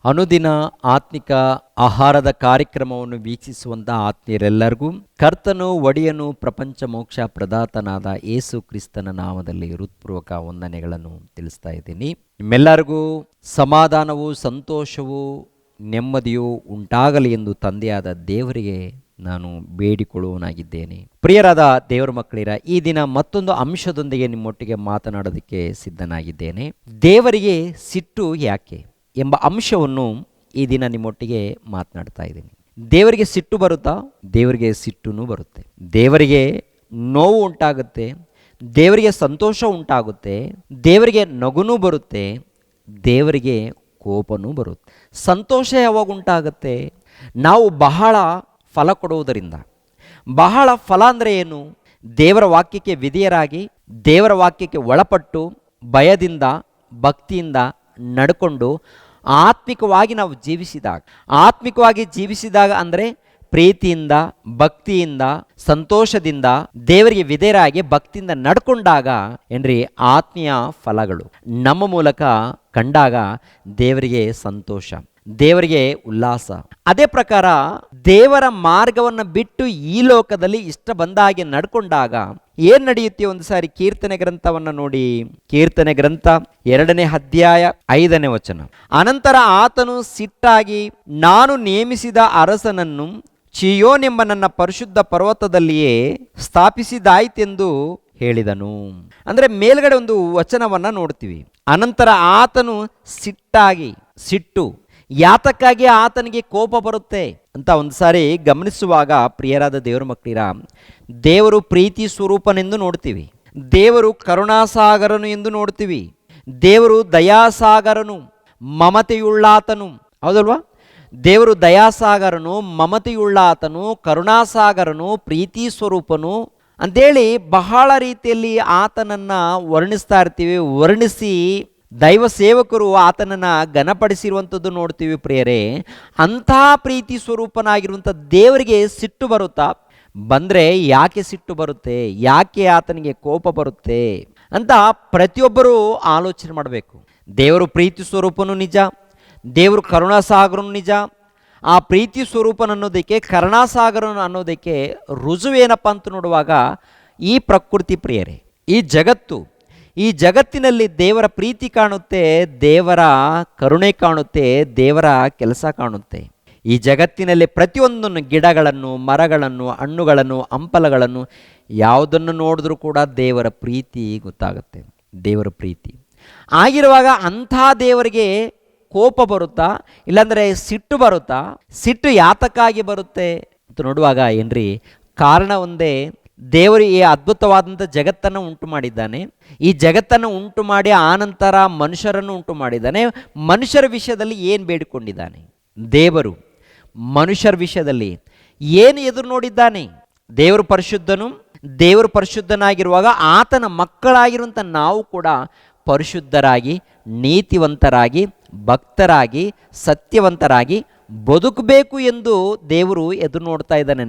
ಅನುದಿನ ಆತ್ಮಿಕ ಆಹಾರದ ಕಾರ್ಯಕ್ರಮವನ್ನು ವೀಕ್ಷಿಸುವಂಥ ಆತ್ಮೀಯರೆಲ್ಲರಿಗೂ ಕರ್ತನು ಒಡೆಯನು ಪ್ರಪಂಚ ಮೋಕ್ಷ ಪ್ರದಾತನಾದ ಯೇಸು ಕ್ರಿಸ್ತನ ನಾಮದಲ್ಲಿ ಹೃತ್ಪೂರ್ವಕ ವಂದನೆಗಳನ್ನು ತಿಳಿಸ್ತಾ ಇದ್ದೀನಿ. ನಿಮ್ಮೆಲ್ಲರಿಗೂ ಸಮಾಧಾನವೂ ಸಂತೋಷವೂ ನೆಮ್ಮದಿಯೂ ಉಂಟಾಗಲಿ ಎಂದು ತಂದೆಯಾದ ದೇವರಿಗೆ ನಾನು ಬೇಡಿಕೊಳ್ಳುವನಾಗಿದ್ದೇನೆ. ಪ್ರಿಯರಾದ ದೇವರ ಮಕ್ಕಳಿರ, ಈ ದಿನ ಮತ್ತೊಂದು ಅಂಶದೊಂದಿಗೆ ನಿಮ್ಮೊಟ್ಟಿಗೆ ಮಾತನಾಡೋದಕ್ಕೆ ಸಿದ್ಧನಾಗಿದ್ದೇನೆ. ದೇವರಿಗೆ ಸಿಟ್ಟು ಯಾಕೆ ಎಂಬ ಅಂಶವನ್ನು ಈ ದಿನ ನಿಮ್ಮೊಟ್ಟಿಗೆ ಮಾತನಾಡ್ತಾ ಇದ್ದೀನಿ. ದೇವರಿಗೆ ಸಿಟ್ಟು ಬರುತ್ತಾ? ದೇವರಿಗೆ ಸಿಟ್ಟುನೂ ಬರುತ್ತೆ. ದೇವರಿಗೆ ನೋವು ಉಂಟಾಗುತ್ತೆ, ದೇವರಿಗೆ ಸಂತೋಷ ಉಂಟಾಗುತ್ತೆ, ದೇವರಿಗೆ ನಗುನೂ ಬರುತ್ತೆ, ದೇವರಿಗೆ ಕೋಪನೂ ಬರುತ್ತೆ. ಸಂತೋಷ ಯಾವಾಗ ಉಂಟಾಗುತ್ತೆ? ನಾವು ಬಹಳ ಫಲ ಕೊಡುವುದರಿಂದ. ಬಹಳ ಫಲ ಅಂದರೆ ಏನು? ದೇವರ ವಾಕ್ಯಕ್ಕೆ ವಿಧೇಯರಾಗಿ, ದೇವರ ವಾಕ್ಯಕ್ಕೆ ಒಳಪಟ್ಟು, ಭಯದಿಂದ ಭಕ್ತಿಯಿಂದ ನಡ್ಕೊಂಡು ಆತ್ಮಿಕವಾಗಿ ನಾವು ಜೀವಿಸಿದಾಗ ಅಂದರೆ ಪ್ರೀತಿಯಿಂದ ಭಕ್ತಿಯಿಂದ ಸಂತೋಷದಿಂದ ದೇವರಿಗೆ ವಿಧೇಯರಾಗಿ ಭಕ್ತಿಯಿಂದ ನಡ್ಕೊಂಡಾಗ ಏನ್ರಿ ಆತ್ಮೀಯ ಫಲಗಳು ನಮ್ಮ ಮೂಲಕ ಕಂಡಾಗ ದೇವರಿಗೆ ಸಂತೋಷ, ದೇವರಿಗೆ ಉಲ್ಲಾಸ. ಅದೇ ಪ್ರಕಾರ ದೇವರ ಮಾರ್ಗವನ್ನು ಬಿಟ್ಟು ಈ ಲೋಕದಲ್ಲಿ ಇಷ್ಟ ಬಂದ ಹಾಗೆ ನಡ್ಕೊಂಡಾಗ ಏನ್ ನಡೆಯುತ್ತೆ? ಒಂದು ಸಾರಿ ಕೀರ್ತನೆ ಗ್ರಂಥವನ್ನು ನೋಡಿ. ಕೀರ್ತನೆ ಗ್ರಂಥ 2ನೇ ಅಧ್ಯಾಯ 5ನೇ ವಚನ. ಅನಂತರ ಆತನು ಸಿಟ್ಟಾಗಿ, ನಾನು ನೇಮಿಸಿದ ಅರಸನನ್ನು ಚಿಯೋನೆಂಬ ನನ್ನ ಪರಿಶುದ್ಧ ಪರ್ವತದಲ್ಲಿಯೇ ಸ್ಥಾಪಿಸಿದಾಯ್ತೆಂದು ಹೇಳಿದನು. ಅಂದ್ರೆ ಮೇಲ್ಗಡೆ ಒಂದು ವಚನವನ್ನ ನೋಡ್ತೀವಿ. ಅನಂತರ ಆತನು ಸಿಟ್ಟಾಗಿ, ಸಿಟ್ಟು ಯಾತಕ್ಕಾಗಿ ಆತನಿಗೆ ಕೋಪ ಬರುತ್ತೆ ಅಂತ ಒಂದು ಸಾರಿ ಗಮನಿಸುವಾಗ ಪ್ರಿಯರಾದ ದೇವರ ಮಕ್ಕಳಿರ, ದೇವರು ಪ್ರೀತಿ ಸ್ವರೂಪನೆಂದು ನೋಡ್ತೀವಿ, ದೇವರು ಕರುಣಾಸಾಗರನು ಎಂದು ನೋಡ್ತೀವಿ, ದೇವರು ದಯಾಸಾಗರನು ಮಮತೆಯುಳ್ಳಾತನು. ಹೌದಲ್ವಾ? ದೇವರು ದಯಾಸಾಗರನು, ಮಮತೆಯುಳ್ಳಾತನು, ಕರುಣಾಸಾಗರನು, ಪ್ರೀತಿ ಸ್ವರೂಪನು ಅಂತೇಳಿ ಬಹಳ ರೀತಿಯಲ್ಲಿ ಆತನನ್ನ ವರ್ಣಿಸ್ತಾ ಇರ್ತೀವಿ. ವರ್ಣಿಸಿ ದೈವ ಸೇವಕರು ಆತನನ್ನ ಘನಪಡಿಸಿರುವಂಥದ್ದು ನೋಡ್ತೀವಿ. ಪ್ರಿಯರೇ, ಅಂಥ ಪ್ರೀತಿ ಸ್ವರೂಪನಾಗಿರುವಂಥ ದೇವರಿಗೆ ಸಿಟ್ಟು ಬರುತ್ತಾ? ಬಂದರೆ ಯಾಕೆ ಸಿಟ್ಟು ಬರುತ್ತೆ? ಯಾಕೆ ಆತನಿಗೆ ಕೋಪ ಬರುತ್ತೆ ಅಂತ ಪ್ರತಿಯೊಬ್ಬರೂ ಆಲೋಚನೆ ಮಾಡಬೇಕು. ದೇವರು ಪ್ರೀತಿ ಸ್ವರೂಪನು ನಿಜ, ದೇವರು ಕರುಣಾಸಾಗರನು ನಿಜ. ಆ ಪ್ರೀತಿ ಸ್ವರೂಪನ ಅನ್ನೋದಕ್ಕೆ, ಕರುಣಾಸಾಗರನು ಅನ್ನೋದಕ್ಕೆ ರುಜುವೇನಪ್ಪ ಅಂತ ನೋಡುವಾಗ ಈ ಪ್ರಕೃತಿ ಪ್ರಿಯರೇ, ಈ ಜಗತ್ತಿನಲ್ಲಿ ದೇವರ ಪ್ರೀತಿ ಕಾಣುತ್ತೆ, ದೇವರ ಕರುಣೆ ಕಾಣುತ್ತೆ, ದೇವರ ಕೆಲಸ ಕಾಣುತ್ತೆ. ಈ ಜಗತ್ತಿನಲ್ಲಿ ಪ್ರತಿಯೊಂದನ್ನು, ಗಿಡಗಳನ್ನು, ಮರಗಳನ್ನು, ಹಣ್ಣುಗಳನ್ನು, ಹಂಪಲಗಳನ್ನು ಯಾವುದನ್ನು ನೋಡಿದ್ರೂ ಕೂಡ ದೇವರ ಪ್ರೀತಿ ಗೊತ್ತಾಗುತ್ತೆ. ದೇವರ ಪ್ರೀತಿ ಆಗಿರುವಾಗ ಅಂಥ ದೇವರಿಗೆ ಕೋಪ ಬರುತ್ತಾ? ಇಲ್ಲಾಂದರೆ ಸಿಟ್ಟು ಬರುತ್ತಾ? ಸಿಟ್ಟು ಯಾತಕ್ಕಾಗಿ ಬರುತ್ತೆ ಅಂತ ನೋಡುವಾಗ ಏನ್ರಿ, ಕಾರಣ ಒಂದೇ. ದೇವರು ಈ ಅದ್ಭುತವಾದಂಥ ಜಗತ್ತನ್ನು ಉಂಟು ಮಾಡಿದ್ದಾನೆ. ಈ ಜಗತ್ತನ್ನು ಉಂಟು ಮಾಡಿ ಆನಂತರ ಮನುಷ್ಯರನ್ನು ಉಂಟು ಮಾಡಿದ್ದಾನೆ. ಮನುಷ್ಯರ ವಿಷಯದಲ್ಲಿ ಏನು ಬೇಡಿಕೊಂಡಿದ್ದಾನೆ? ದೇವರು ಮನುಷ್ಯರ ವಿಷಯದಲ್ಲಿ ಏನು ಎದುರು ನೋಡಿದ್ದಾನೆ? ದೇವರು ಪರಿಶುದ್ಧನು. ದೇವರು ಪರಿಶುದ್ಧನಾಗಿರುವಾಗ ಆತನ ಮಕ್ಕಳಾಗಿರುವಂಥ ನಾವು ಕೂಡ ಪರಿಶುದ್ಧರಾಗಿ, ನೀತಿವಂತರಾಗಿ, ಭಕ್ತರಾಗಿ, ಸತ್ಯವಂತರಾಗಿ ಬದುಕಬೇಕು ಎಂದು ದೇವರು ಎದುರು ನೋಡ್ತಾ ಇದ್ದಾನೆ.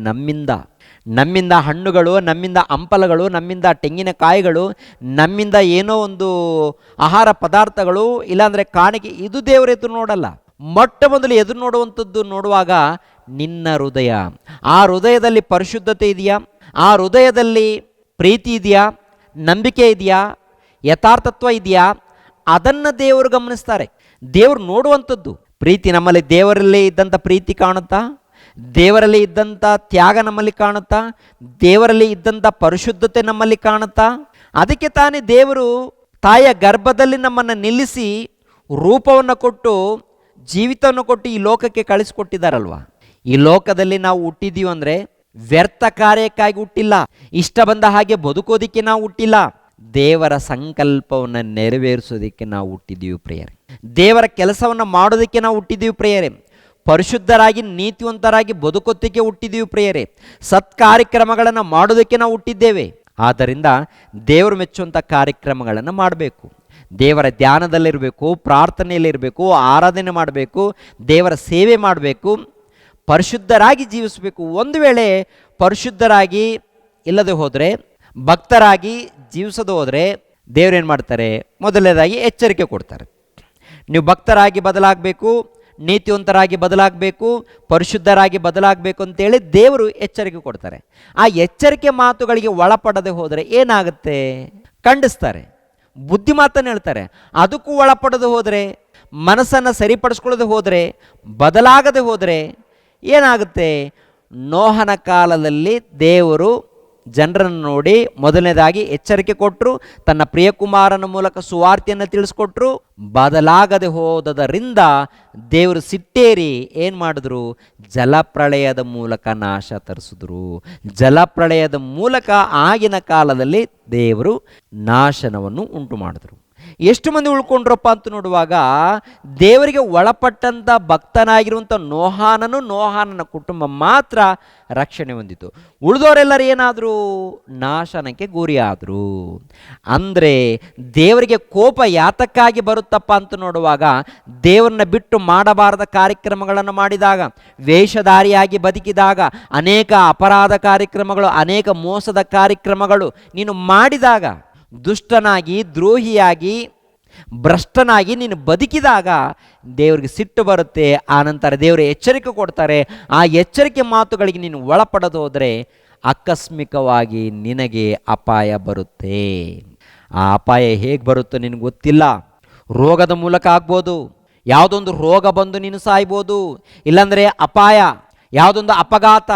ನಮ್ಮಿಂದ ಹಣ್ಣುಗಳು, ನಮ್ಮಿಂದ ಹಂಪಲಗಳು, ನಮ್ಮಿಂದ ತೆಂಗಿನಕಾಯಿಗಳು, ನಮ್ಮಿಂದ ಏನೋ ಒಂದು ಆಹಾರ ಪದಾರ್ಥಗಳು, ಇಲ್ಲಾಂದರೆ ಕಾಣಿಕೆ, ಇದು ದೇವರು ಎದುರು ನೋಡಲ್ಲ. ಮೊಟ್ಟ ಮೊದಲು ಎದುರು ನೋಡುವಂಥದ್ದು ನೋಡುವಾಗ ನಿನ್ನ ಹೃದಯ. ಆ ಹೃದಯದಲ್ಲಿ ಪರಿಶುದ್ಧತೆ ಇದೆಯಾ? ಆ ಹೃದಯದಲ್ಲಿ ಪ್ರೀತಿ ಇದೆಯಾ? ನಂಬಿಕೆ ಇದೆಯಾ? ಯಥಾರ್ಥತ್ವ ಇದೆಯಾ? ಅದನ್ನು ದೇವರು ಗಮನಿಸ್ತಾರೆ. ದೇವರು ನೋಡುವಂಥದ್ದು ಪ್ರೀತಿ. ನಮ್ಮಲ್ಲಿ ದೇವರಲ್ಲಿ ಇದ್ದಂಥ ಪ್ರೀತಿ ಕಾಣುತ್ತಾ? ದೇವರಲ್ಲಿ ಇದ್ದಂಥ ತ್ಯಾಗ ನಮ್ಮಲ್ಲಿ ಕಾಣುತ್ತಾ? ದೇವರಲ್ಲಿ ಇದ್ದಂಥ ಪರಿಶುದ್ಧತೆ ನಮ್ಮಲ್ಲಿ ಕಾಣುತ್ತಾ? ಅದಕ್ಕೆ ತಾನೇ ದೇವರು ತಾಯಿಯ ಗರ್ಭದಲ್ಲಿ ನಮ್ಮನ್ನು ನಿಲ್ಲಿಸಿ ರೂಪವನ್ನು ಕೊಟ್ಟು, ಜೀವಿತವನ್ನು ಕೊಟ್ಟು ಈ ಲೋಕಕ್ಕೆ ಕಳಿಸ್ಕೊಟ್ಟಿದ್ದಾರಲ್ವ. ಈ ಲೋಕದಲ್ಲಿ ನಾವು ಹುಟ್ಟಿದ್ದೀವಿ ಅಂದರೆ ವ್ಯರ್ಥ ಕಾರ್ಯಕ್ಕಾಗಿ ಹುಟ್ಟಿಲ್ಲ, ಇಷ್ಟ ಬಂದ ಹಾಗೆ ಬದುಕೋದಿಕ್ಕೆ ನಾವು ಹುಟ್ಟಿಲ್ಲ. ದೇವರ ಸಂಕಲ್ಪವನ್ನು ನೆರವೇರಿಸೋದಕ್ಕೆ ನಾವು ಹುಟ್ಟಿದ್ದೀವಿ ಪ್ರಿಯರೇ. ದೇವರ ಕೆಲಸವನ್ನು ಮಾಡೋದಕ್ಕೆ ನಾವು ಹುಟ್ಟಿದ್ದೀವಿ ಪ್ರಿಯರೇ. ಪರಿಶುದ್ಧರಾಗಿ, ನೀತಿವಂತರಾಗಿ ಬದುಕೋದಕ್ಕೆ ಹುಟ್ಟಿದ್ದೀವಿ ಪ್ರಿಯರೇ. ಸತ್ಕಾರ್ಯಕ್ರಮಗಳನ್ನು ಮಾಡೋದಕ್ಕೆ ನಾವು ಹುಟ್ಟಿದ್ದೇವೆ. ಆದ್ದರಿಂದ ದೇವರು ಮೆಚ್ಚುವಂಥ ಕಾರ್ಯಕ್ರಮಗಳನ್ನು ಮಾಡಬೇಕು. ದೇವರ ಧ್ಯಾನದಲ್ಲಿರಬೇಕು, ಪ್ರಾರ್ಥನೆಯಲ್ಲಿರಬೇಕು, ಆರಾಧನೆ ಮಾಡಬೇಕು, ದೇವರ ಸೇವೆ ಮಾಡಬೇಕು, ಪರಿಶುದ್ಧರಾಗಿ ಜೀವಿಸಬೇಕು. ಒಂದು ವೇಳೆ ಪರಿಶುದ್ಧರಾಗಿ ಇಲ್ಲದೆ ಹೋದರೆ, ಭಕ್ತರಾಗಿ ಜೀವಿಸದೆ ಹೋದರೆ ದೇವರೇನು ಮಾಡ್ತಾರೆ? ಮೊದಲನೇದಾಗಿ ಎಚ್ಚರಿಕೆ ಕೊಡ್ತಾರೆ. ನೀವು ಭಕ್ತರಾಗಿ ಬದಲಾಗಬೇಕು, ನೀತಿವಂತರಾಗಿ ಬದಲಾಗಬೇಕು, ಪರಿಶುದ್ಧರಾಗಿ ಬದಲಾಗಬೇಕು ಅಂತೇಳಿ ದೇವರು ಎಚ್ಚರಿಕೆ ಕೊಡ್ತಾರೆ. ಆ ಎಚ್ಚರಿಕೆ ಮಾತುಗಳಿಗೆ ಒಳಪಡದೆ ಹೋದರೆ ಏನಾಗುತ್ತೆ? ಖಂಡಿಸ್ತಾರೆ, ಬುದ್ಧಿ ಮಾತನ್ನು ಹೇಳ್ತಾರೆ. ಅದಕ್ಕೂ ಒಳಪಡದೆ ಹೋದರೆ, ಮನಸ್ಸನ್ನು ಸರಿಪಡಿಸ್ಕೊಳ್ಳದೆ ಹೋದರೆ, ಬದಲಾಗದೆ ಹೋದರೆ ಏನಾಗುತ್ತೆ? ನೋಹನ ಕಾಲದಲ್ಲಿ ದೇವರು ಜನರನ್ನು ನೋಡಿ ಮೊದಲನೇದಾಗಿ ಎಚ್ಚರಿಕೆ ಕೊಟ್ಟರು, ತನ್ನ ಪ್ರಿಯಕುಮಾರನ ಮೂಲಕ ಸುವಾರ್ತೆಯನ್ನು ತಿಳಿಸ್ಕೊಟ್ರು. ಬದಲಾಗದೆ ಹೋದದರಿಂದ ದೇವರು ಸಿಟ್ಟೇರಿ ಏನು ಮಾಡಿದ್ರು? ಜಲಪ್ರಳಯದ ಮೂಲಕ ನಾಶ ತರಿಸಿದ್ರು. ಜಲಪ್ರಳಯದ ಮೂಲಕ ಆಗಿನ ಕಾಲದಲ್ಲಿ ದೇವರು ನಾಶನವನ್ನು ಉಂಟು ಮಾಡಿದ್ರು. ಎಷ್ಟು ಮಂದಿ ಉಳ್ಕೊಂಡ್ರಪ್ಪ ಅಂತ ನೋಡುವಾಗ, ದೇವರಿಗೆ ಒಳಪಟ್ಟಂಥ ಭಕ್ತನಾಗಿರುವಂಥ ನೋಹಾನನ ಕುಟುಂಬ ಮಾತ್ರ ರಕ್ಷಣೆ ಹೊಂದಿತು. ಉಳಿದವರೆಲ್ಲರೂ ಏನಾದರೂ? ನಾಶನಕ್ಕೆ ಗುರಿಯಾದರು. ಅಂದರೆ ದೇವರಿಗೆ ಕೋಪ ಯಾತಕ್ಕಾಗಿ ಬರುತ್ತಪ್ಪ ಅಂತ ನೋಡುವಾಗ, ದೇವರನ್ನ ಬಿಟ್ಟು ಮಾಡಬಾರದ ಕಾರ್ಯಕ್ರಮಗಳನ್ನು ಮಾಡಿದಾಗ, ವೇಷಧಾರಿಯಾಗಿ ಬದುಕಿದಾಗ, ಅನೇಕ ಅಪರಾಧ ಕಾರ್ಯಕ್ರಮಗಳು, ಅನೇಕ ಮೋಸದ ಕಾರ್ಯಕ್ರಮಗಳು ನೀನು ಮಾಡಿದಾಗ, ದುಷ್ಟನಾಗಿ, ದ್ರೋಹಿಯಾಗಿ, ಭ್ರಷ್ಟನಾಗಿ ನೀನು ಬದುಕಿದಾಗ ದೇವರಿಗೆ ಸಿಟ್ಟು ಬರುತ್ತೆ. ಆನಂತರ ದೇವರು ಎಚ್ಚರಿಕೆ ಕೊಡ್ತಾರೆ. ಆ ಎಚ್ಚರಿಕೆ ಮಾತುಗಳಿಗೆ ನೀನು ಒಳಪಡದು ಹೋದರೆ ಆಕಸ್ಮಿಕವಾಗಿ ನಿನಗೆ ಅಪಾಯ ಬರುತ್ತೆ. ಆ ಅಪಾಯ ಹೇಗೆ ಬರುತ್ತೋ ನಿನಗೆ ಗೊತ್ತಿಲ್ಲ. ರೋಗದ ಮೂಲಕ ಆಗ್ಬೋದು, ಯಾವುದೊಂದು ರೋಗ ಬಂದು ನೀನು ಸಾಯ್ಬೋದು. ಇಲ್ಲಾಂದರೆ ಅಪಾಯ, ಯಾವುದೊಂದು ಅಪಘಾತ,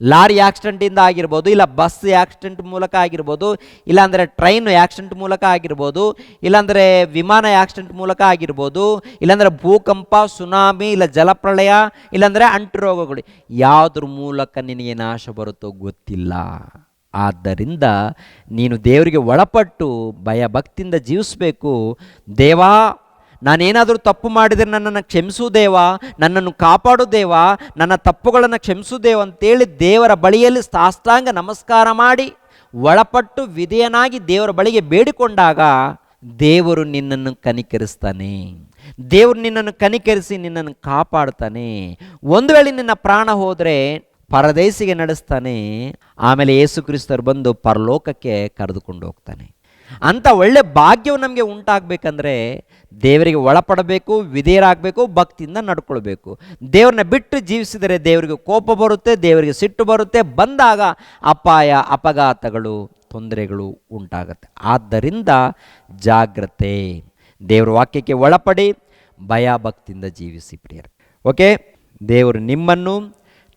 ಲಾರಿ ಆಕ್ಸಿಡೆಂಟಿಂದ ಆಗಿರ್ಬೋದು, ಇಲ್ಲ ಬಸ್ ಆಕ್ಸಿಡೆಂಟ್ ಮೂಲಕ ಆಗಿರ್ಬೋದು, ಇಲ್ಲಾಂದರೆ ಟ್ರೈನ್ ಆಕ್ಸಿಡೆಂಟ್ ಮೂಲಕ ಆಗಿರ್ಬೋದು, ಇಲ್ಲಾಂದರೆ ವಿಮಾನ ಆಕ್ಸಿಡೆಂಟ್ ಮೂಲಕ ಆಗಿರ್ಬೋದು, ಇಲ್ಲಾಂದರೆ ಭೂಕಂಪ, ಸುನಾಮಿ, ಇಲ್ಲ ಜಲಪ್ರಳಯ, ಇಲ್ಲಾಂದರೆ ಅಂಟು ರೋಗಗಳು. ಯಾವುದ್ರ ಮೂಲಕ ನಿನಗೆ ನಾಶ ಬರುತ್ತೋ ಗೊತ್ತಿಲ್ಲ. ಆದ್ದರಿಂದ ನೀನು ದೇವರಿಗೆ ಒಳಪಟ್ಟು ಭಯಭಕ್ತಿಯಿಂದ ಜೀವಿಸಬೇಕು. ದೇವಾ, ನಾನೇನಾದರೂ ತಪ್ಪು ಮಾಡಿದರೆ ನನ್ನನ್ನು ಕ್ಷಮಿಸು ದೇವಾ, ನನ್ನನ್ನು ಕಾಪಾಡು ದೇವಾ, ನನ್ನ ತಪ್ಪುಗಳನ್ನು ಕ್ಷಮಿಸು ದೇವ ಅಂತೇಳಿ ದೇವರ ಬಳಿಯಲ್ಲಿ ಸಾಷ್ಟಾಂಗ ನಮಸ್ಕಾರ ಮಾಡಿ ಒಳಪಟ್ಟು ವಿಧೇಯನಾಗಿ ದೇವರ ಬಳಿಗೆ ಬೇಡಿಕೊಂಡಾಗ ದೇವರು ನಿನ್ನನ್ನು ಕನಿಕರಿಸ್ತಾನೆ. ದೇವರು ನಿನ್ನನ್ನು ಕನಿಕರಿಸಿ ನಿನ್ನನ್ನು ಕಾಪಾಡ್ತಾನೆ. ಒಂದು ವೇಳೆ ನಿನ್ನ ಪ್ರಾಣ ಹೋದರೆ ಪರದೇಶಿಗೆ ನಡೆಸ್ತಾನೆ. ಆಮೇಲೆ ಯೇಸು ಕ್ರಿಸ್ತರು ಬಂದು ಪರಲೋಕಕ್ಕೆ ಕರೆದುಕೊಂಡು ಹೋಗ್ತಾನೆ. ಅಂಥ ಒಳ್ಳೆ ಭಾಗ್ಯವು ನಮಗೆ ಉಂಟಾಗಬೇಕಂದ್ರೆ ದೇವರಿಗೆ ಒಳಪಡಬೇಕು, ವಿಧೇಯರಾಗಬೇಕು, ಭಕ್ತಿಯಿಂದ ನಡ್ಕೊಳ್ಬೇಕು. ದೇವ್ರನ್ನ ಬಿಟ್ಟು ಜೀವಿಸಿದರೆ ದೇವರಿಗೆ ಕೋಪ ಬರುತ್ತೆ, ದೇವರಿಗೆ ಸಿಟ್ಟು ಬರುತ್ತೆ. ಬಂದಾಗ ಅಪಾಯ, ಅಪಘಾತಗಳು, ತೊಂದರೆಗಳು ಉಂಟಾಗತ್ತೆ. ಆದ್ದರಿಂದ ಜಾಗ್ರತೆ. ದೇವರ ವಾಕ್ಯಕ್ಕೆ ಒಳಪಡಿ, ಭಯ ಭಕ್ತಿಯಿಂದ ಜೀವಿಸಿ ಪ್ರಿಯರೇ. ಓಕೆ, ದೇವರು ನಿಮ್ಮನ್ನು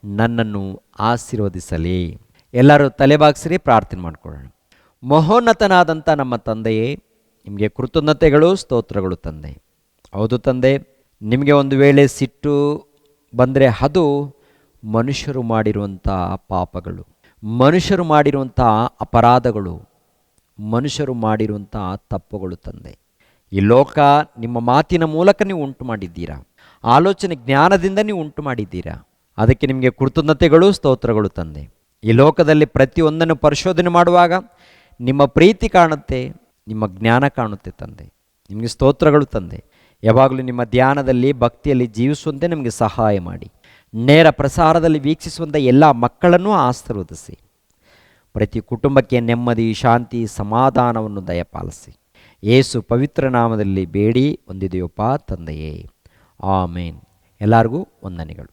ನನ್ನನ್ನು ಆಶೀರ್ವದಿಸಲಿ. ಎಲ್ಲರೂ ತಲೆಬಾಗಿಸಿರಿ, ಪ್ರಾರ್ಥನೆ ಮಾಡಿಕೊಳ್ಳೋಣ. ಮಹೋನ್ನತನಾದಂಥ ನಮ್ಮ ತಂದೆಯೇ, ನಿಮಗೆ ಕೃತಜ್ಞತೆಗಳು, ಸ್ತೋತ್ರಗಳು ತಂದೆ. ಹೌದು ತಂದೆ, ನಿಮಗೆ ಒಂದು ವೇಳೆ ಸಿಟ್ಟು ಬಂದರೆ ಅದು ಮನುಷ್ಯರು ಮಾಡಿರುವಂಥ ಪಾಪಗಳು, ಮನುಷ್ಯರು ಮಾಡಿರುವಂಥ ಅಪರಾಧಗಳು, ಮನುಷ್ಯರು ಮಾಡಿರುವಂಥ ತಪ್ಪುಗಳು ತಂದೆ. ಈ ಲೋಕ ನಿಮ್ಮ ಮಾತಿನ ಮೂಲಕ ನೀವು ಉಂಟು ಮಾಡಿದ್ದೀರಾ, ಆಲೋಚನೆ ಜ್ಞಾನದಿಂದ ನೀವು ಉಂಟು ಮಾಡಿದ್ದೀರಾ. ಅದಕ್ಕೆ ನಿಮಗೆ ಕೃತಜ್ಞತೆಗಳು, ಸ್ತೋತ್ರಗಳು ತಂದೆ. ಈ ಲೋಕದಲ್ಲಿ ಪ್ರತಿಯೊಂದನ್ನು ಪರಿಶೋಧನೆ ಮಾಡುವಾಗ ನಿಮ್ಮ ಪ್ರೀತಿ ಕಾಣುತ್ತೆ, ನಿಮ್ಮ ಜ್ಞಾನ ಕಾಣುತ್ತೆ ತಂದೆ. ನಿಮಗೆ ಸ್ತೋತ್ರಗಳು ತಂದೆ. ಯಾವಾಗಲೂ ನಿಮ್ಮ ಧ್ಯಾನದಲ್ಲಿ, ಭಕ್ತಿಯಲ್ಲಿ ಜೀವಿಸುವಂತೆ ನಮಗೆ ಸಹಾಯ ಮಾಡಿ. ನೇರ ಪ್ರಸಾರದಲ್ಲಿ ವೀಕ್ಷಿಸುವಂಥ ಎಲ್ಲ ಮಕ್ಕಳನ್ನು ಆಶೀರ್ವದಿಸಿ. ಪ್ರತಿ ಕುಟುಂಬಕ್ಕೆ ನೆಮ್ಮದಿ, ಶಾಂತಿ, ಸಮಾಧಾನವನ್ನು ದಯಪಾಲಿಸಿ. ಯೇಸು ಪವಿತ್ರ ನಾಮದಲ್ಲಿ ಬೇಡಿ ಹೊಂದಿದೆಯಪ್ಪ ತಂದೆಯೇ, ಆಮೇನ್. ಎಲ್ಲರಿಗೂ ವಂದನೆಗಳು.